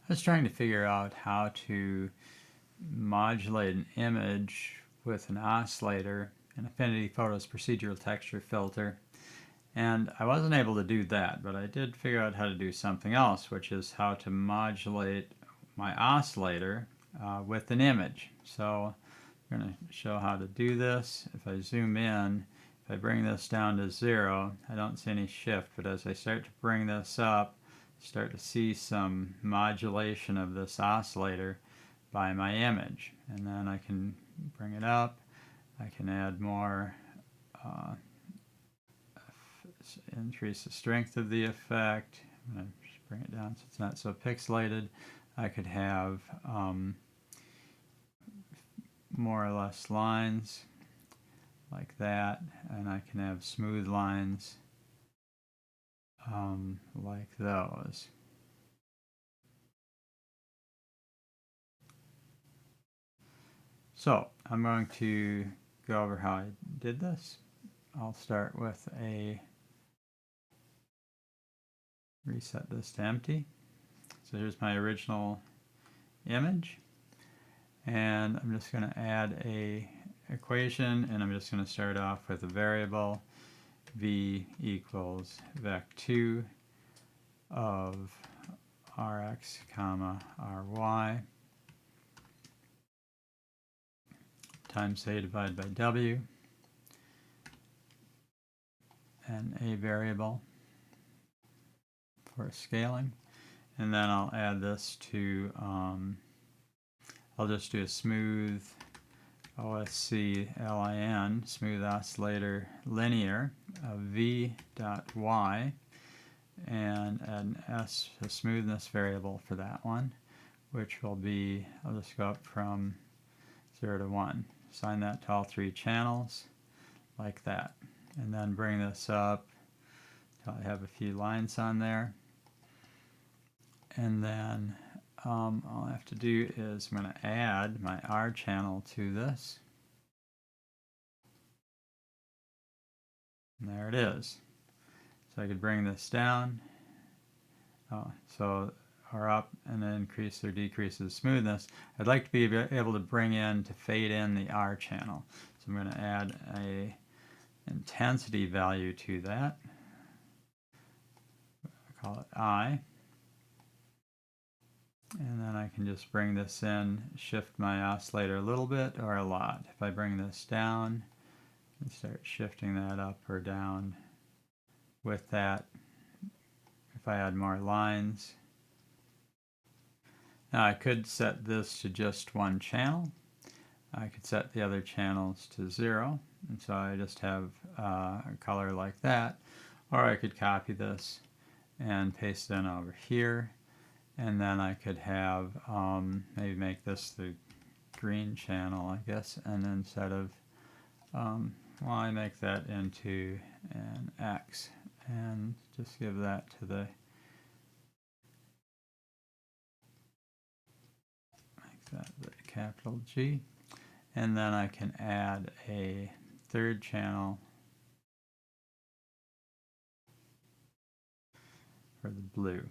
I was trying to figure out how to modulate an image with an oscillator in Affinity Photo's procedural texture filter, and I wasn't able to do that, but I did figure out how to do something else, which is how to modulate my oscillator with an image. So I'm going to show how to do this. If I zoom in, if I bring this down to 0, I don't see any shift, but as I start to bring this up, start to see some modulation of this oscillator by my image. And then I can bring it up, I can add more, increase the strength of the effect. I'm going to just bring it down so it's not so pixelated. I could have more or less lines like that, and I can have smooth lines like those. So I'm going to go over how I did this. I'll start with reset this to empty. So here's my original image, and I'm just going to add a equation, and I'm just going to start off with a variable v equals vec2 of rx comma ry times a divided by w, and a variable for scaling. And then I'll add this to, I'll just do a smooth OSCLIN, smooth oscillator linear of v.y, and an S, a smoothness variable for that one, which will be, I'll just go up from 0 to 1. Assign that to all 3 channels, like that. And then bring this up until I have a few lines on there. And then all I have to do is I'm going to add my R channel to this. And there it is. So I could bring this down, or up, and then increase or decrease the smoothness. I'd like to be able to bring in, to fade in the R channel. So I'm going to add a intensity value to that. I call it I. And then I can just bring this in, shift my oscillator a little bit or a lot. If I bring this down and start shifting that up or down with that, if I add more lines. Now I could set this to just one channel. I could set the other channels to 0, and so I just have a color like that. Or I could copy this and paste it in over here. And then I could have, maybe make this the green channel, I guess, and instead of, well, I make that into an X, and just give that to the, make that the capital G, and then I can add a third channel for the blue.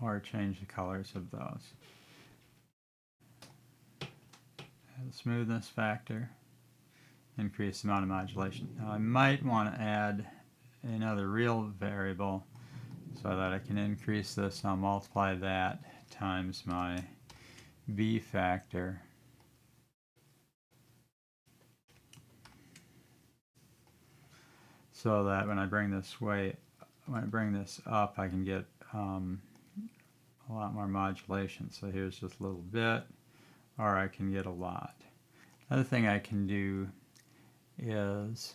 Or change the colors of those. Add a smoothness factor, increase the amount of modulation. Now I might want to add another real variable so that I can increase this, and I'll multiply that times my B factor. So that when I bring this up, I can get a lot more modulation. So here's just a little bit, or I can get a lot. Another thing I can do is,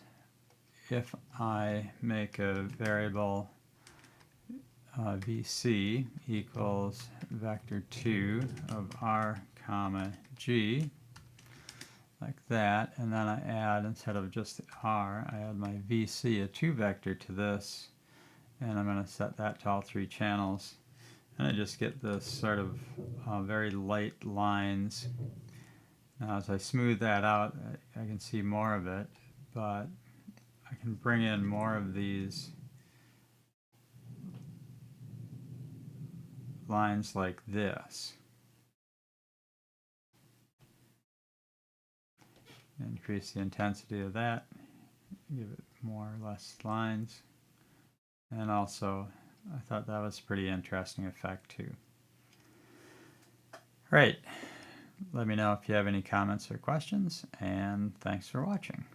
if I make a variable vc equals vector 2 of r comma g, like that, and then I add, instead of just the r, I add my vc, a 2 vector, to this, and I'm going to set that to all 3 channels. And I just get this sort of very light lines. Now as I smooth that out, I can see more of it, but I can bring in more of these lines like this. Increase the intensity of that, give it more or less lines. And also, I thought that was a pretty interesting effect too. Right. Let me know if you have any comments or questions, and thanks for watching.